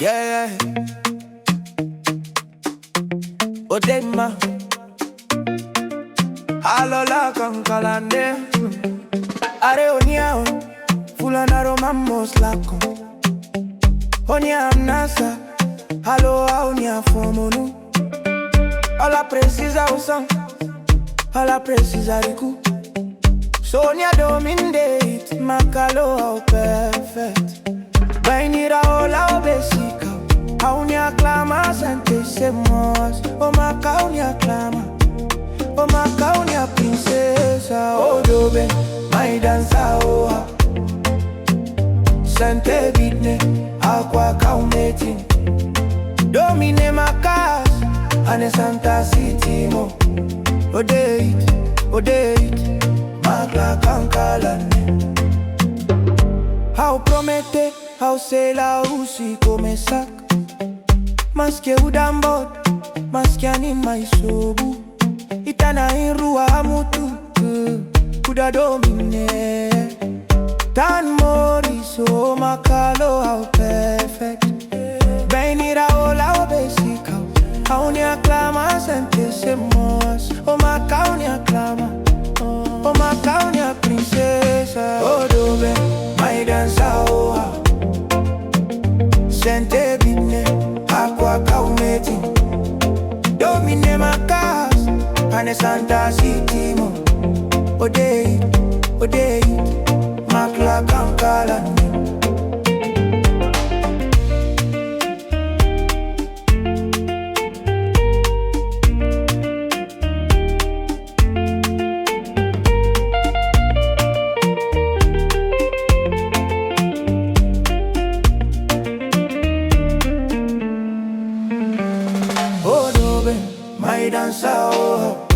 Yeah, Odema, Alola Kankalande, Areonia, Fulana Romamos Lako, Onia Amnasa, Halo Aonia Fomonu, Alla precisa Usan, Alla precisa Riku, Sonia Domindate, Makalo au perfect, Bainira Ola Obesica. Aunia clama, sentecemos. O Macaunia clama, o Macaunia princesa. O dobe, my dança oa. Sente bitne, aqua caumetin. Domine macas, ane Santa City mo. O date, magla cankalane. How promete, how se la usi come sac. Maske udambot, maske anima isobu. Itana inruwa mutu, kuda domine. Tan mori so makalo au perfect. Bainira ola obesica. Aunia clama sentecemos. O macaunia clama, o macaunia princesa. O dobe, my dança oa. Sente bitne, aqua caumetin. Domine macas, ane Santa City mo. Odei, makla kankalane. My dança, oh.